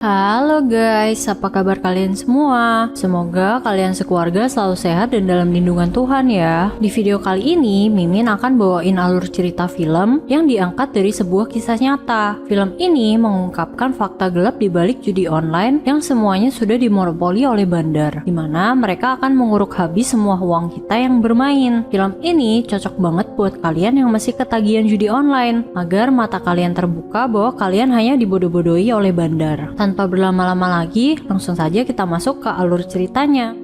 Halo guys, apa kabar kalian semua? Semoga kalian sekeluarga selalu sehat dan dalam lindungan Tuhan ya. Di video kali ini, Mimin akan bawain alur cerita film yang diangkat dari sebuah kisah nyata. Film ini mengungkapkan fakta gelap di balik judi online yang semuanya sudah dimonopoli oleh bandar, di mana mereka akan menguruk habis semua uang kita yang bermain. Film ini cocok banget buat kalian yang masih ketagihan judi online, agar mata kalian terbuka bahwa kalian hanya dibodoh-bodohi oleh bandar. Tanpa berlama-lama lagi, langsung saja kita masuk ke alur ceritanya.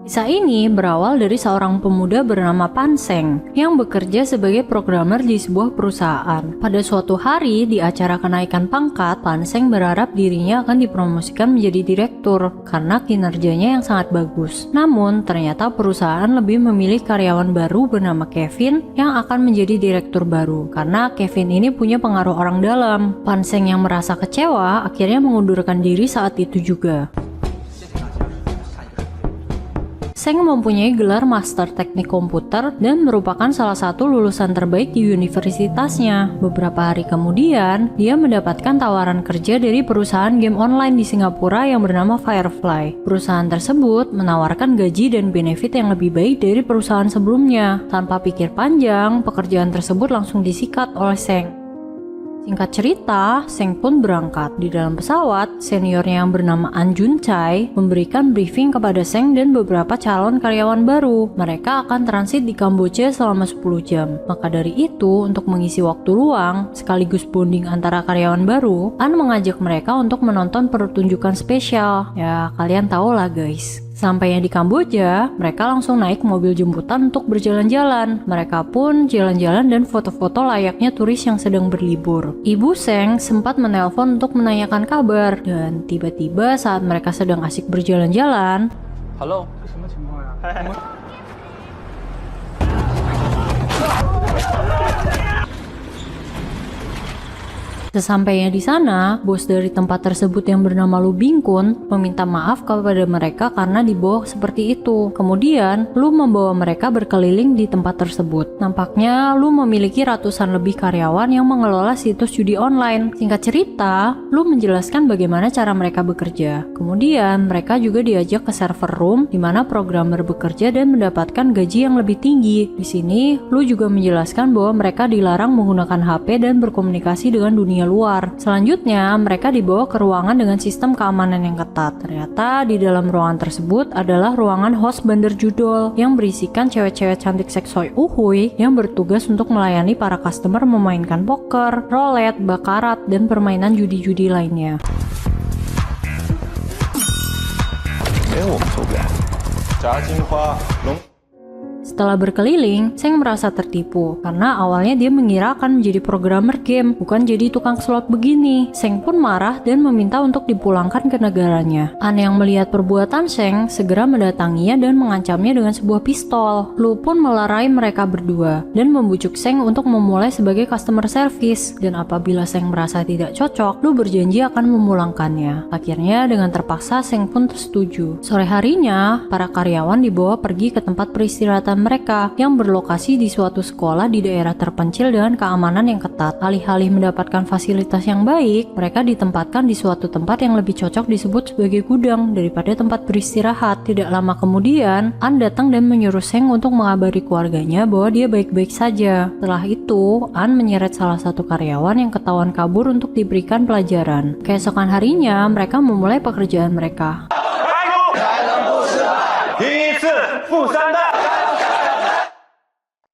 Kisah ini berawal dari seorang pemuda bernama Pan Seng yang bekerja sebagai programmer di sebuah perusahaan. Pada suatu hari di acara kenaikan pangkat, Pan Seng berharap dirinya akan dipromosikan menjadi direktur karena kinerjanya yang sangat bagus. Namun ternyata perusahaan lebih memilih karyawan baru bernama Kevin yang akan menjadi direktur baru karena Kevin ini punya pengaruh orang dalam. Pan Seng yang merasa kecewa akhirnya mengundurkan diri saat itu juga. Seng mempunyai gelar Master Teknik Komputer dan merupakan salah satu lulusan terbaik di universitasnya. Beberapa hari kemudian, dia mendapatkan tawaran kerja dari perusahaan game online di Singapura yang bernama Firefly. Perusahaan tersebut menawarkan gaji dan benefit yang lebih baik dari perusahaan sebelumnya. Tanpa pikir panjang, pekerjaan tersebut langsung disikat oleh Seng. Singkat cerita, Seng pun berangkat. Di dalam pesawat, seniornya yang bernama An Jun Chai memberikan briefing kepada Seng dan beberapa calon karyawan baru. Mereka akan transit di Kamboja selama 10 jam. Maka dari itu, untuk mengisi waktu luang, sekaligus bonding antara karyawan baru, An mengajak mereka untuk menonton pertunjukan spesial. Ya, kalian tahu lah guys. Sampainya di Kamboja, mereka langsung naik mobil jemputan untuk berjalan-jalan. Mereka pun jalan-jalan dan foto-foto layaknya turis yang sedang berlibur. Ibu Seng sempat menelpon untuk menanyakan kabar, dan tiba-tiba saat mereka sedang asik berjalan-jalan, Halo. sesampainya di sana, bos dari tempat tersebut yang bernama Lu Bingkun meminta maaf kepada mereka karena dibawa seperti itu. Kemudian, Lu membawa mereka berkeliling di tempat tersebut. Nampaknya, Lu memiliki ratusan lebih karyawan yang mengelola situs judi online. Singkat cerita, Lu menjelaskan bagaimana cara mereka bekerja. Kemudian, mereka juga diajak ke server room di mana programmer bekerja dan mendapatkan gaji yang lebih tinggi. Di sini, Lu juga menjelaskan bahwa mereka dilarang menggunakan HP dan berkomunikasi dengan dunia luar. Selanjutnya, mereka dibawa ke ruangan dengan sistem keamanan yang ketat. Ternyata di dalam ruangan tersebut adalah ruangan host bandar judol yang berisikan cewek-cewek cantik seksoi uhuy yang bertugas untuk melayani para customer memainkan poker, roulette, bakarat, dan permainan judi-judi lainnya. Setelah berkeliling, Seng merasa tertipu karena awalnya dia mengira akan menjadi programmer game, bukan jadi tukang slot begini. Seng pun marah dan meminta untuk dipulangkan ke negaranya. An yang melihat perbuatan Seng segera mendatanginya dan mengancamnya dengan sebuah pistol. Lu pun melerai mereka berdua dan membujuk Seng untuk memulai sebagai customer service. Dan apabila Seng merasa tidak cocok, Lu berjanji akan memulangkannya. Akhirnya dengan terpaksa Seng pun tersetuju. Sore harinya, para karyawan dibawa pergi ke tempat peristirahatan mereka yang berlokasi di suatu sekolah di daerah terpencil dengan keamanan yang ketat. Alih-alih mendapatkan fasilitas yang baik, mereka ditempatkan di suatu tempat yang lebih cocok disebut sebagai gudang daripada tempat beristirahat. Tidak lama kemudian, An datang dan menyuruh Seng untuk mengabari keluarganya bahwa dia baik-baik saja. Setelah itu, An menyeret salah satu karyawan yang ketahuan kabur untuk diberikan pelajaran. Keesokan harinya, mereka memulai pekerjaan mereka.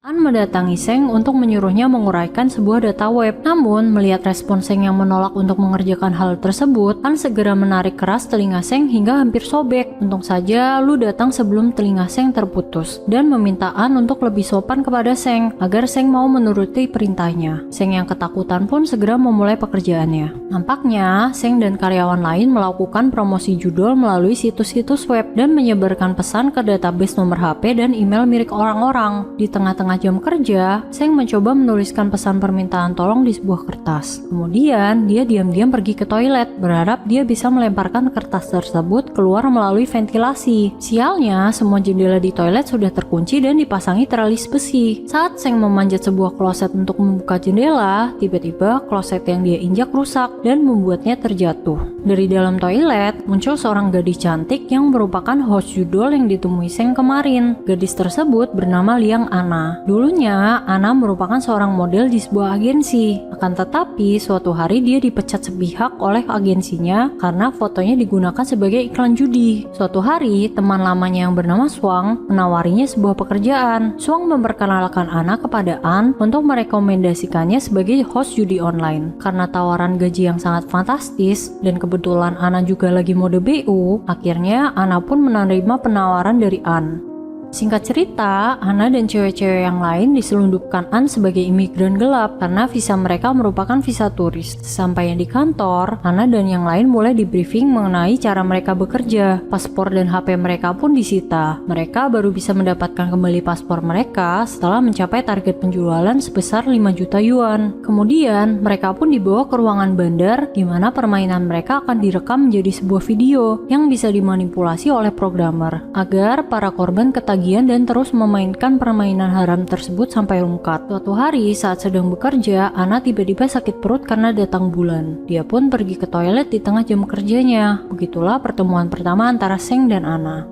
An mendatangi Seng untuk menyuruhnya menguraikan sebuah data web. Namun, melihat respon Seng yang menolak untuk mengerjakan hal tersebut, An segera menarik keras telinga Seng hingga hampir sobek. Untung saja Lu datang sebelum telinga Seng terputus dan meminta An untuk lebih sopan kepada Seng agar Seng mau menuruti perintahnya. Seng yang ketakutan pun segera memulai pekerjaannya. Nampaknya, Seng dan karyawan lain melakukan promosi judul melalui situs-situs web dan menyebarkan pesan ke database nomor HP dan email milik orang-orang. Di tengah-tengah jam kerja, Seng mencoba menuliskan pesan permintaan tolong di sebuah kertas. Kemudian, dia diam-diam pergi ke toilet, berharap dia bisa melemparkan kertas tersebut keluar melalui ventilasi. Sialnya, semua jendela di toilet sudah terkunci dan dipasangi teralis besi. Saat Seng memanjat sebuah kloset untuk membuka jendela, tiba-tiba kloset yang dia injak rusak dan membuatnya terjatuh. Dari dalam toilet, muncul seorang gadis cantik yang merupakan host judul yang ditemui Seng kemarin. Gadis tersebut bernama Liang Ana. Dulunya, Ana merupakan seorang model di sebuah agensi. Akan tetapi, suatu hari dia dipecat sepihak oleh agensinya karena fotonya digunakan sebagai iklan judi. Suatu hari, teman lamanya yang bernama Swang menawarinya sebuah pekerjaan. Swang memperkenalkan Ana kepada An untuk merekomendasikannya sebagai host judi online. Karena tawaran gaji yang sangat fantastis dan kebetulan Ana juga lagi mode BU, akhirnya Ana pun menerima penawaran dari An. Singkat cerita, Ana dan cewek-cewek yang lain diselundupkan An sebagai imigran gelap karena visa mereka merupakan visa turis. Sampainya di kantor, Ana dan yang lain mulai di-briefing mengenai cara mereka bekerja. Paspor dan HP mereka pun disita. Mereka baru bisa mendapatkan kembali paspor mereka setelah mencapai target penjualan sebesar 5 juta yuan. Kemudian, mereka pun dibawa ke ruangan bandar di mana permainan mereka akan direkam menjadi sebuah video yang bisa dimanipulasi oleh programmer agar para korban ketagihan dan terus memainkan permainan haram tersebut sampai lengkap. Suatu hari saat sedang bekerja, Ana tiba-tiba sakit perut karena datang bulan. Dia pun pergi ke toilet di tengah jam kerjanya. Begitulah pertemuan pertama antara Seng dan Ana.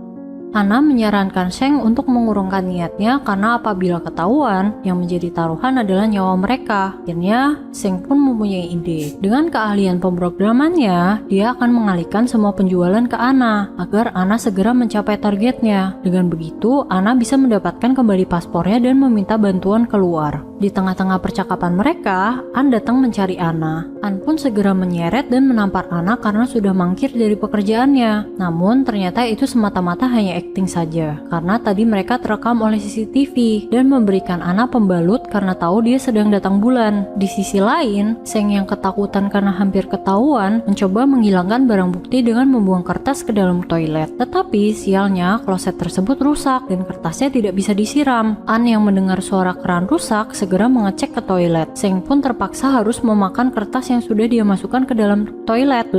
Ana menyarankan Seng untuk mengurungkan niatnya karena apabila ketahuan, yang menjadi taruhan adalah nyawa mereka. Akhirnya, Seng pun mempunyai ide. Dengan keahlian pemrogramannya, dia akan mengalihkan semua penjualan ke Ana agar Ana segera mencapai targetnya. Dengan begitu, Ana bisa mendapatkan kembali paspornya dan meminta bantuan keluar. Di tengah-tengah percakapan mereka, An datang mencari Ana. An pun segera menyeret dan menampar Ana karena sudah mangkir dari pekerjaannya. Namun, ternyata itu semata-mata hanya acting saja, karena tadi mereka terekam oleh CCTV dan memberikan Ana pembalut karena tahu dia sedang datang bulan. Di sisi lain, Seng yang ketakutan karena hampir ketahuan mencoba menghilangkan barang bukti dengan membuang kertas ke dalam toilet. Tetapi sialnya, kloset tersebut rusak dan kertasnya tidak bisa disiram. An yang mendengar suara keran rusak segera mengecek ke toilet. Seng pun terpaksa harus memakan kertas yang sudah dia masukkan ke dalam toilet.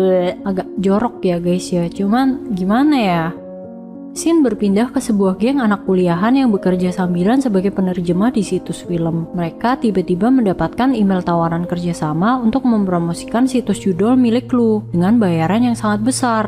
Agak jorok ya guys ya, cuman gimana ya? Scene berpindah ke sebuah geng anak kuliahan yang bekerja sambilan sebagai penerjemah di situs film. Mereka tiba-tiba mendapatkan email tawaran kerjasama untuk mempromosikan situs judul milik Lu dengan bayaran yang sangat besar.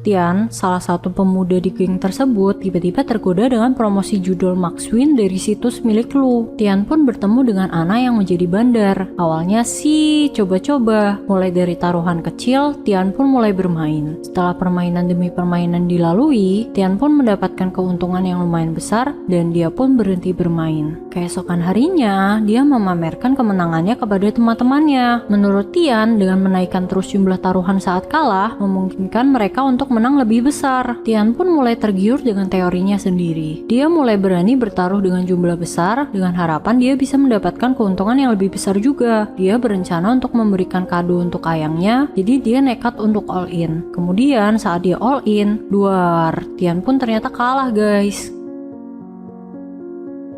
Tian, salah satu pemuda di geng tersebut, tiba-tiba tergoda dengan promosi judul Maxwin dari situs milik Lu. Tian pun bertemu dengan Ana yang menjadi bandar. Awalnya sih coba-coba, mulai dari taruhan kecil, Tian pun mulai bermain. Setelah permainan demi permainan dilalui, Tian pun mendapatkan keuntungan yang lumayan besar dan dia pun berhenti bermain. Keesokan harinya, dia memamerkan kemenangannya kepada teman-temannya. Menurut Tian, dengan menaikkan terus jumlah taruhan saat kalah, memungkinkan mereka untuk menang lebih besar. Tian pun mulai tergiur dengan teorinya sendiri. Dia mulai berani bertaruh dengan jumlah besar, dengan harapan dia bisa mendapatkan keuntungan yang lebih besar juga. Dia berencana untuk memberikan kado untuk ayangnya, jadi dia nekat untuk all in. Kemudian saat dia all in, duar, Tian pun ternyata kalah guys.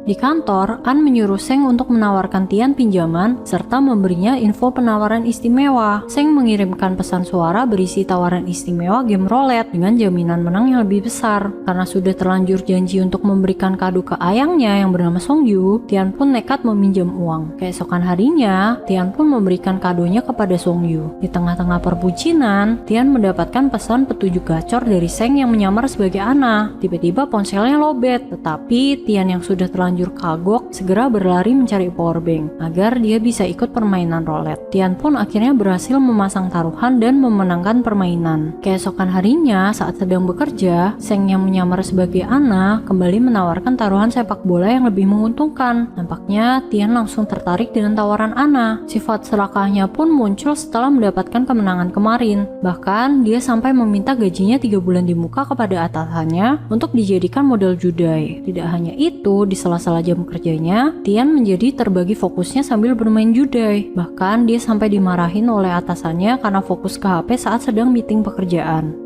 Di kantor, An menyuruh Seng untuk menawarkan Tian pinjaman serta memberinya info penawaran istimewa. Seng mengirimkan pesan suara berisi tawaran istimewa game roulette dengan jaminan menang yang lebih besar. Karena sudah terlanjur janji untuk memberikan kado ke ayangnya yang bernama Songyu, Tian pun nekat meminjam uang. Keesokan harinya, Tian pun memberikan kadonya kepada Songyu. Di tengah-tengah perbucinan, Tian mendapatkan pesan petunjuk gacor dari Seng yang menyamar sebagai Ana. Tiba-tiba ponselnya lobet, tetapi Tian yang sudah terlanjur kagok segera berlari mencari powerbank agar dia bisa ikut permainan roulette. Tian pun akhirnya berhasil memasang taruhan dan memenangkan permainan. Keesokan harinya saat sedang bekerja, Seng yang menyamar sebagai Ana kembali menawarkan taruhan sepak bola yang lebih menguntungkan. Nampaknya Tian langsung tertarik dengan tawaran Ana. Sifat serakahnya pun muncul setelah mendapatkan kemenangan kemarin. Bahkan dia sampai meminta gajinya 3 bulan di muka kepada atasannya untuk dijadikan model judai. Tidak hanya itu, di sela-sela jam kerjanya, Tian menjadi terbagi fokusnya sambil bermain judai. Bahkan dia sampai dimarahin oleh atasannya karena fokus ke HP saat sedang meeting pekerjaan.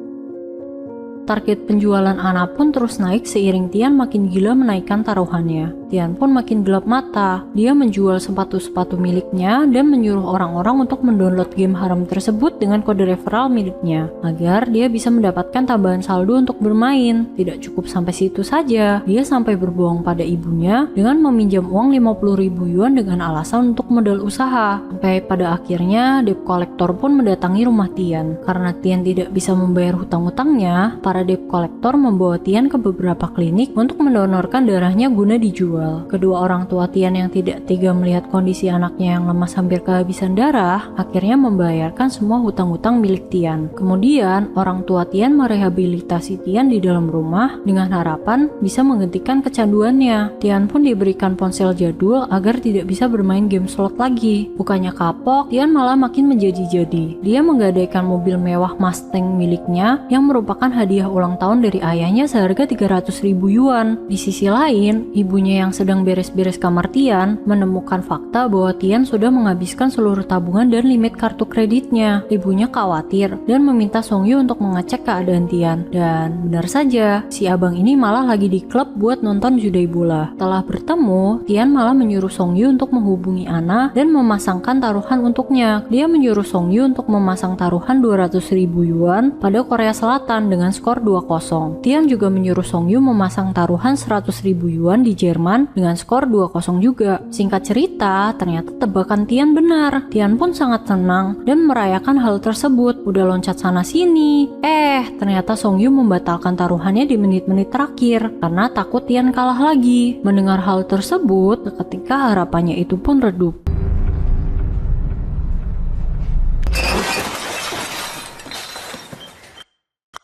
Target penjualan Ana pun terus naik seiring Tian makin gila menaikkan taruhannya. Tian pun makin gelap mata. Dia menjual sepatu-sepatu miliknya dan menyuruh orang-orang untuk mendownload game haram tersebut dengan kode referral miliknya agar dia bisa mendapatkan tambahan saldo untuk bermain. Tidak cukup sampai situ saja, dia sampai berbohong pada ibunya dengan meminjam uang 50.000 yuan dengan alasan untuk modal usaha. Sampai pada akhirnya debt collector pun mendatangi rumah Tian. Karena Tian tidak bisa membayar hutang-hutangnya, para debt collector membawa Tian ke beberapa klinik untuk mendonorkan darahnya guna dijual. Kedua orang tua Tian yang tidak tega melihat kondisi anaknya yang lemas hampir kehabisan darah, akhirnya membayarkan semua hutang-hutang milik Tian. Kemudian, orang tua Tian merehabilitasi Tian di dalam rumah dengan harapan bisa menghentikan kecanduannya. Tian pun diberikan ponsel jadul agar tidak bisa bermain game slot lagi. Bukannya kapok, Tian malah makin menjadi-jadi. Dia menggadaikan mobil mewah Mustang miliknya yang merupakan hadiah ulang tahun dari ayahnya seharga 300.000 yuan. Di sisi lain, ibunya yang sedang beres-beres kamar Tian menemukan fakta bahwa Tian sudah menghabiskan seluruh tabungan dan limit kartu kreditnya. Ibunya khawatir dan meminta Songyu untuk mengecek keadaan Tian. Dan benar saja, si abang ini malah lagi di klub buat nonton judai bola. Setelah bertemu, Tian malah menyuruh Songyu untuk menghubungi Ana dan memasangkan taruhan untuknya. Dia menyuruh Songyu untuk memasang taruhan 200.000 yuan pada Korea Selatan dengan skor 2-0. Tian juga menyuruh Songyu memasang taruhan 100.000 yuan di Jerman dengan skor 2-0 juga. Singkat cerita, ternyata tebakan Tian benar. Tian pun sangat senang dan merayakan hal tersebut. Udah loncat sana sini. Ternyata Songyu membatalkan taruhannya di menit-menit terakhir karena takut Tian kalah lagi. Mendengar hal tersebut, ketika harapannya itu pun redup.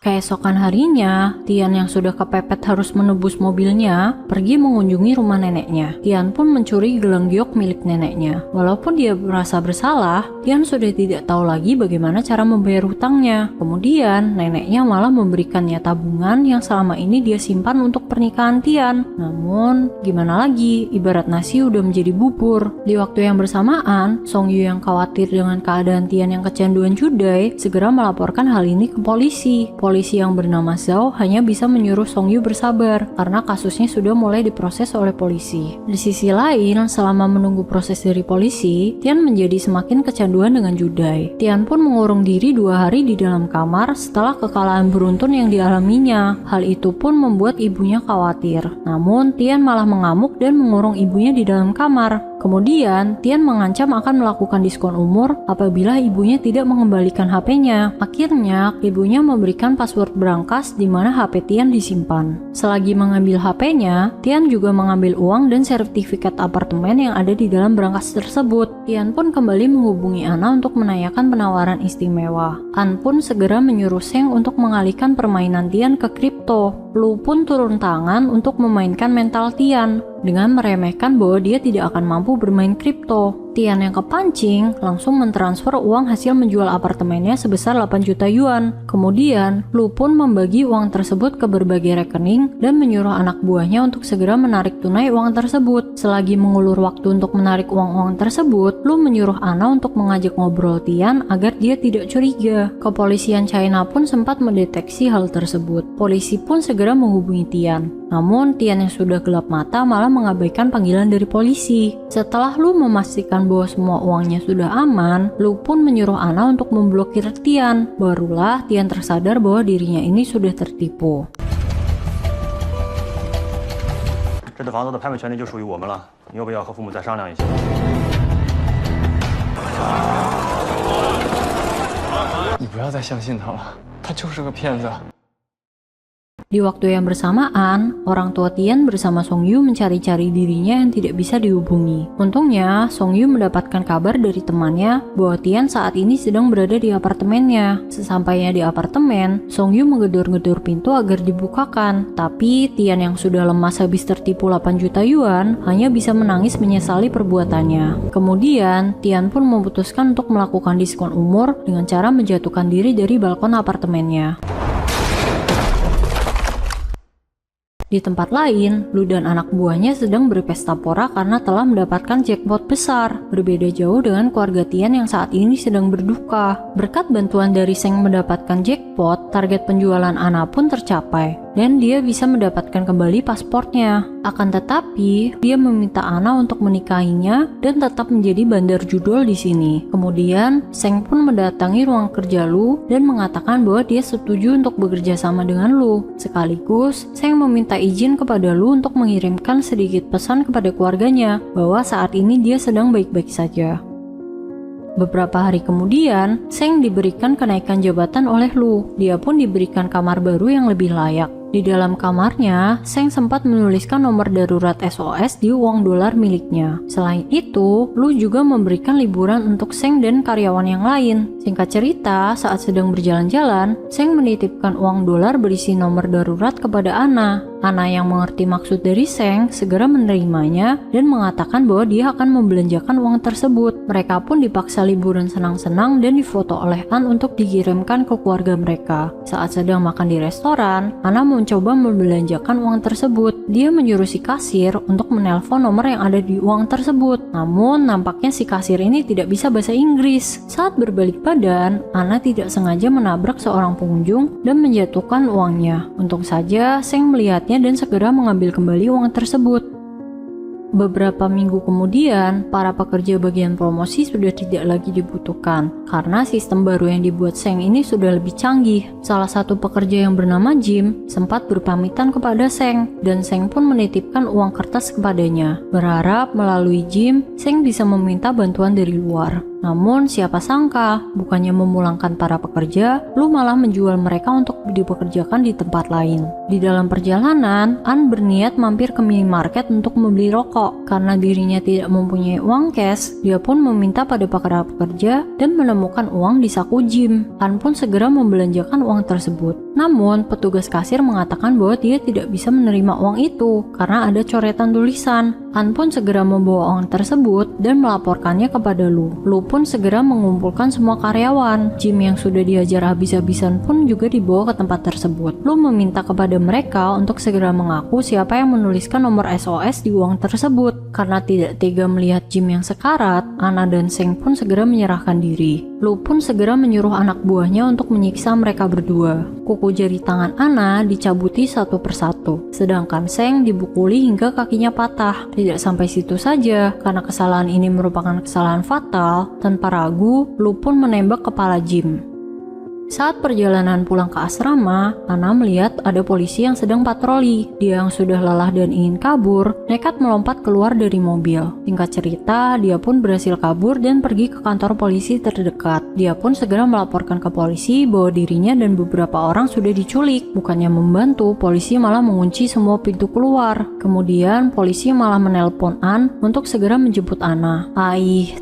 Keesokan harinya, Tian yang sudah kepepet harus menebus mobilnya, pergi mengunjungi rumah neneknya. Tian pun mencuri gelang giok milik neneknya. Walaupun dia merasa bersalah, Tian sudah tidak tahu lagi bagaimana cara membayar hutangnya. Kemudian, neneknya malah memberikannya tabungan yang selama ini dia simpan untuk pernikahan Tian. Namun, gimana lagi, ibarat nasi udah menjadi bubur. Di waktu yang bersamaan, Songyu yang khawatir dengan keadaan Tian yang kecanduan judai, segera melaporkan hal ini ke polisi. Polisi yang bernama Zhao hanya bisa menyuruh Songyu bersabar karena kasusnya sudah mulai diproses oleh polisi. Di sisi lain, selama menunggu proses dari polisi, Tian menjadi semakin kecanduan dengan judai. Tian pun mengurung diri 2 hari di dalam kamar setelah kekalahan beruntun yang dialaminya. Hal itu pun membuat ibunya khawatir. Namun, Tian malah mengamuk dan mengurung ibunya di dalam kamar. Kemudian, Tian mengancam akan melakukan diskon umur apabila ibunya tidak mengembalikan HP-nya. Akhirnya, ibunya memberikan password berangkas di mana HP Tian disimpan. Selagi mengambil HP-nya, Tian juga mengambil uang dan sertifikat apartemen yang ada di dalam berangkas tersebut. Tian pun kembali menghubungi Ana untuk menanyakan penawaran istimewa. An pun segera menyuruh Seng untuk mengalihkan permainan Tian ke kripto. Lu pun turun tangan untuk memainkan mental Tian dengan meremehkan bahwa dia tidak akan mampu bermain kripto. Tian yang kepancing langsung mentransfer uang hasil menjual apartemennya sebesar 8 juta yuan. Kemudian, Lu pun membagi uang tersebut ke berbagai rekening dan menyuruh anak buahnya untuk segera menarik tunai uang tersebut. Selagi mengulur waktu untuk menarik uang-uang tersebut, Lu menyuruh Ana untuk mengajak ngobrol Tian agar dia tidak curiga. Kepolisian China pun sempat mendeteksi hal tersebut. Polisi pun segera menghubungi Tian. Namun, Tian yang sudah gelap mata malah mengabaikan panggilan dari polisi. Setelah Lu memastikan bahwa semua uangnya sudah aman, Lu pun menyuruh Ana untuk memblokir Tian. Barulah Tian tersadar bahwa dirinya ini sudah tertipu. 这套房子的拍卖权利就属于我们了，你要不要和父母再商量一下？你不要再相信他了，他就是个骗子。 Di waktu yang bersamaan, orang tua Tian bersama Songyu mencari-cari dirinya yang tidak bisa dihubungi. Untungnya, Songyu mendapatkan kabar dari temannya bahwa Tian saat ini sedang berada di apartemennya. Sesampainya di apartemen, Songyu menggedor-gedor pintu agar dibukakan. Tapi Tian yang sudah lemas habis tertipu 8 juta yuan hanya bisa menangis menyesali perbuatannya. Kemudian, Tian pun memutuskan untuk melakukan diskon umur dengan cara menjatuhkan diri dari balkon apartemennya. Di tempat lain, Lu dan anak buahnya sedang berpesta pora karena telah mendapatkan jackpot besar. Berbeda jauh dengan keluarga Tian yang saat ini sedang berduka. Berkat bantuan dari Seng mendapatkan jackpot, target penjualan Ana pun tercapai. dan dia bisa mendapatkan kembali paspornya. Akan tetapi, dia meminta Anna untuk menikahinya dan tetap menjadi bandar judul di sini. Kemudian, Seng pun mendatangi ruang kerja Lu dan mengatakan bahwa dia setuju untuk bekerja sama dengan Lu. Sekaligus, Seng meminta izin kepada Lu untuk mengirimkan sedikit pesan kepada keluarganya bahwa saat ini dia sedang baik-baik saja. Beberapa hari kemudian, Seng diberikan kenaikan jabatan oleh Lu. Dia pun diberikan kamar baru yang lebih layak. Di dalam kamarnya, Seng sempat menuliskan nomor darurat SOS di uang dolar miliknya. Selain itu, Lu juga memberikan liburan untuk Seng dan karyawan yang lain. Singkat cerita, saat sedang berjalan-jalan, Seng menitipkan uang dolar berisi nomor darurat kepada Anna. Anna yang mengerti maksud dari Seng segera menerimanya dan mengatakan bahwa dia akan membelanjakan uang tersebut. Mereka pun dipaksa liburan senang-senang dan difoto oleh An untuk dikirimkan ke keluarga mereka. Saat sedang makan di restoran, Anna mencoba membelanjakan uang tersebut. Dia menyuruh si kasir untuk menelpon nomor yang ada di uang tersebut. Namun, nampaknya si kasir ini tidak bisa bahasa Inggris. Saat berbalik badan, Anna tidak sengaja menabrak seorang pengunjung dan menjatuhkan uangnya. Untung saja, Seng melihatnya dan segera mengambil kembali uang tersebut. Beberapa minggu kemudian, para pekerja bagian promosi sudah tidak lagi dibutuhkan karena sistem baru yang dibuat Seng ini sudah lebih canggih. Salah satu pekerja yang bernama Jim sempat berpamitan kepada Seng dan Seng pun menitipkan uang kertas kepadanya, berharap melalui Jim, Seng bisa meminta bantuan dari luar. Namun siapa sangka, bukannya memulangkan para pekerja, Lu malah menjual mereka untuk dipekerjakan di tempat lain. Di dalam perjalanan, An berniat mampir ke minimarket untuk membeli rokok. Karena dirinya tidak mempunyai uang cash, dia pun meminta pada para pekerja dan menemukan uang di saku Jim. An pun segera membelanjakan uang tersebut. Namun, petugas kasir mengatakan bahwa dia tidak bisa menerima uang itu karena ada coretan tulisan. An pun segera membawa uang tersebut dan melaporkannya kepada Lu. Lu pun segera mengumpulkan semua karyawan. Jim yang sudah diajar habis-habisan pun juga dibawa ke tempat tersebut. Lu meminta kepada mereka untuk segera mengaku siapa yang menuliskan nomor SOS di uang tersebut. Karena tidak tega melihat Jim yang sekarat, Anna dan Seng pun segera menyerahkan diri. Lu pun segera menyuruh anak buahnya untuk menyiksa mereka berdua. Kuku jari tangan Anna dicabuti satu persatu, sedangkan Seng dibukuli hingga kakinya patah. Tidak sampai situ saja, karena kesalahan ini merupakan kesalahan fatal, tanpa ragu, Lu pun menembak kepala Jim. Saat perjalanan pulang ke asrama, Anna melihat ada polisi yang sedang patroli. Dia yang sudah lelah dan ingin kabur, nekat melompat keluar dari mobil. Singkat cerita, dia pun berhasil kabur dan pergi ke kantor polisi terdekat. Dia pun segera melaporkan ke polisi bahwa dirinya dan beberapa orang sudah diculik. Bukannya membantu, polisi malah mengunci semua pintu keluar. Kemudian, polisi malah menelpon An untuk segera menjemput Anna.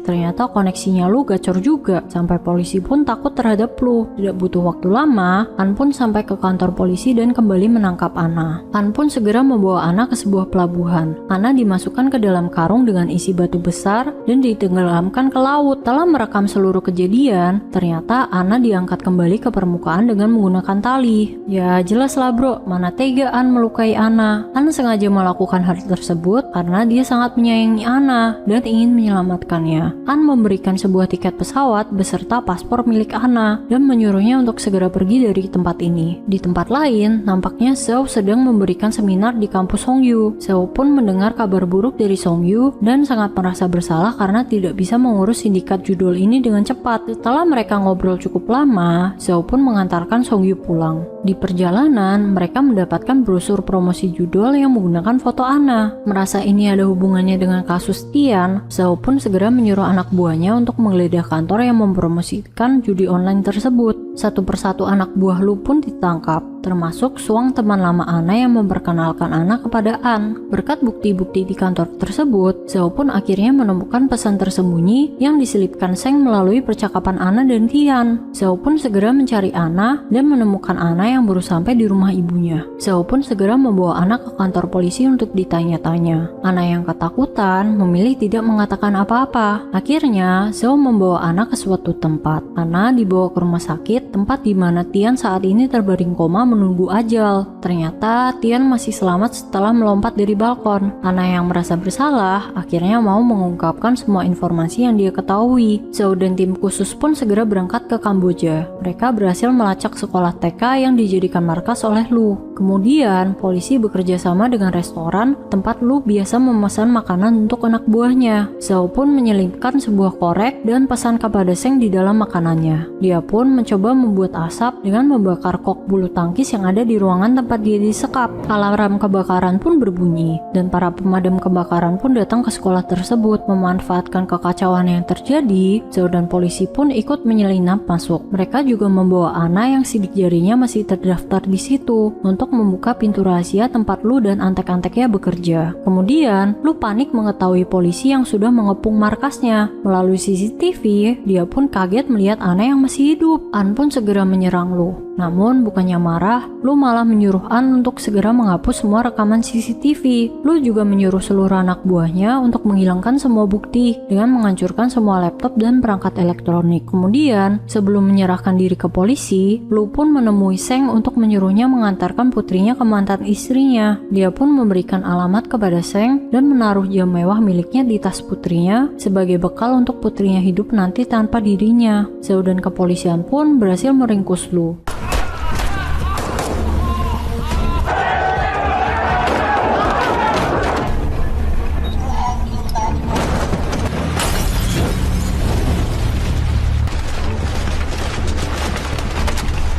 Ternyata koneksinya Lu gacor juga, sampai polisi pun takut terhadap Lu. Tidak butuh waktu lama, An pun sampai ke kantor polisi dan kembali menangkap Anna. An pun segera membawa Anna ke sebuah pelabuhan. Anna dimasukkan ke dalam karung dengan isi batu besar dan ditenggelamkan ke laut. Setelah merekam seluruh kejadian, ternyata Anna diangkat kembali ke permukaan dengan menggunakan tali. Ya jelaslah bro, mana tega An melukai Anna. An sengaja melakukan hal tersebut karena dia sangat menyayangi Anna dan ingin menyelamatkannya. An memberikan sebuah tiket pesawat beserta paspor milik Anna dan menyuruh untuk segera pergi dari tempat ini. Di tempat lain, nampaknya Seo sedang memberikan seminar di kampus Songyu. Seo pun mendengar kabar buruk dari Songyu dan sangat merasa bersalah karena tidak bisa mengurus sindikat judul ini dengan cepat. Setelah mereka ngobrol cukup lama, Seo pun mengantarkan Songyu pulang. Di perjalanan, mereka mendapatkan brosur promosi judul yang menggunakan foto Anna. Merasa ini ada hubungannya dengan kasus Tian, Seo pun segera menyuruh anak buahnya untuk menggeledah kantor yang mempromosikan judi online tersebut. Satu persatu anak buah Lu pun ditangkap, termasuk Suang teman lama Anna yang memperkenalkan Anna kepada An. Berkat bukti-bukti di kantor tersebut, Zhao pun akhirnya menemukan pesan tersembunyi yang diselipkan Seng melalui percakapan Anna dan Tian. Zhao pun segera mencari Anna dan menemukan Anna yang baru sampai di rumah ibunya. Zhao pun segera membawa Anna ke kantor polisi untuk ditanya-tanya. Anna yang ketakutan memilih tidak mengatakan apa-apa. Akhirnya, Zhao membawa Anna ke suatu tempat. Anna dibawa ke rumah sakit, tempat di mana Tian saat ini terbaring koma menunggu ajal. Ternyata Tian masih selamat setelah melompat dari balkon. Anna yang merasa bersalah akhirnya mau mengungkapkan semua informasi yang dia ketahui. Zhao dan tim khusus pun segera berangkat ke Kamboja. Mereka berhasil melacak sekolah TK yang dijadikan markas oleh Lu. Kemudian, polisi bekerja sama dengan restoran tempat Lu biasa memesan makanan untuk anak buahnya. Zhao pun menyelipkan sebuah korek dan pesan kepada Seng di dalam makanannya. Dia pun mencoba membuat asap dengan membakar kok bulu tangkis yang ada di ruangan tempat dia disekap. Alarm kebakaran pun berbunyi, dan para pemadam kebakaran pun datang ke sekolah tersebut. Memanfaatkan kekacauan yang terjadi, Zhao dan polisi pun ikut menyelinap masuk. Mereka juga membawa Ana yang sidik jarinya masih terdaftar di situ untuk membuka pintu rahasia tempat Lu dan antek-anteknya bekerja. Kemudian, Lu panik mengetahui polisi yang sudah mengepung markasnya. Melalui CCTV, dia pun kaget melihat Ana yang masih hidup. An pun segera menyerang Lu. Namun, bukannya marah, Lu malah menyuruh An untuk segera menghapus semua rekaman CCTV. Lu juga menyuruh seluruh anak buahnya untuk menghilangkan semua bukti dengan menghancurkan semua laptop dan perangkat elektronik. Kemudian, sebelum menyerahkan diri ke polisi, Lu pun menemui Seng untuk menyuruhnya mengantarkan putrinya ke mantan istrinya. Dia pun memberikan alamat kepada Seng dan menaruh jam mewah miliknya di tas putrinya sebagai bekal untuk putrinya hidup nanti tanpa dirinya. Zhao dan kepolisian pun berhasil meringkus Lu.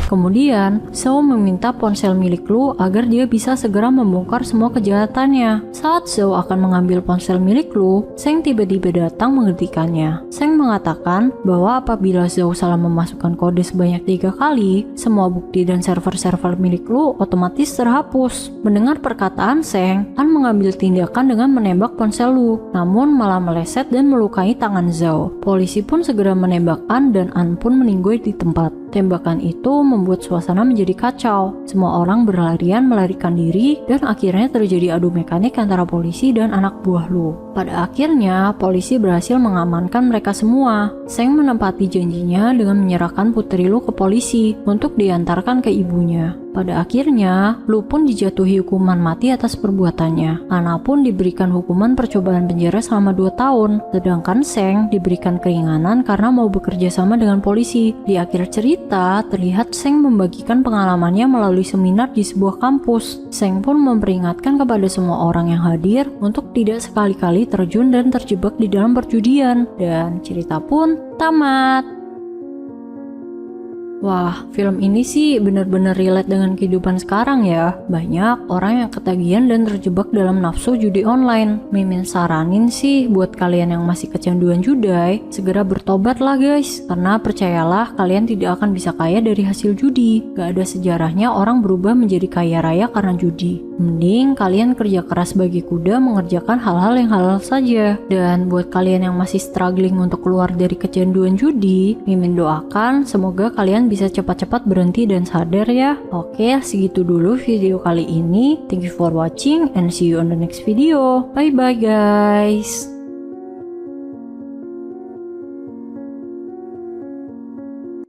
Kemudian, Zhao meminta ponsel milik Lu agar dia bisa segera membongkar semua kejahatannya. Saat Zhao akan mengambil ponsel milik Lu, Seng tiba-tiba datang menghentikannya. Seng mengatakan bahwa apabila Zhao salah memasukkan kode sebanyak 3 kali, semua bukti dan server-server milik Lu otomatis terhapus. Mendengar perkataan Seng, An mengambil tindakan dengan menembak ponsel Lu, namun malah meleset dan melukai tangan Zhao. Polisi pun segera menembak An dan An pun meninggoy di tempat. Tembakan itu membuat suasana menjadi kacau. Semua orang berlarian melarikan diri dan akhirnya terjadi adu mekanik antara polisi dan anak buah Lu. Pada akhirnya, polisi berhasil mengamankan mereka semua. Seng menepati janjinya dengan menyerahkan putri Lu ke polisi untuk diantarkan ke ibunya. Pada akhirnya, Lu pun dijatuhi hukuman mati atas perbuatannya. Ana pun diberikan hukuman percobaan penjara selama 2 tahun, sedangkan Seng diberikan keringanan karena mau bekerja sama dengan polisi. Di akhir cerita, terlihat Seng membagikan pengalamannya melalui seminar di sebuah kampus. Seng pun memperingatkan kepada semua orang yang hadir untuk tidak sekali-kali terjun dan terjebak di dalam perjudian. Dan cerita pun tamat. Wah, film ini sih bener-bener relate dengan kehidupan sekarang ya. Banyak orang yang ketagihan dan terjebak dalam nafsu judi online. Mimin saranin sih buat kalian yang masih kecanduan judai, segera bertobat lah guys. Karena percayalah kalian tidak akan bisa kaya dari hasil judi. Gak ada sejarahnya orang berubah menjadi kaya raya karena judi. Mending kalian kerja keras bagi kuda mengerjakan hal-hal yang halal saja. Dan buat kalian yang masih struggling untuk keluar dari kecanduan judi, Mimin doakan semoga kalian bisa cepat-cepat berhenti dan sadar ya. Oke, segitu dulu video kali ini. Thank you for watching and see you on the next video. Bye bye guys.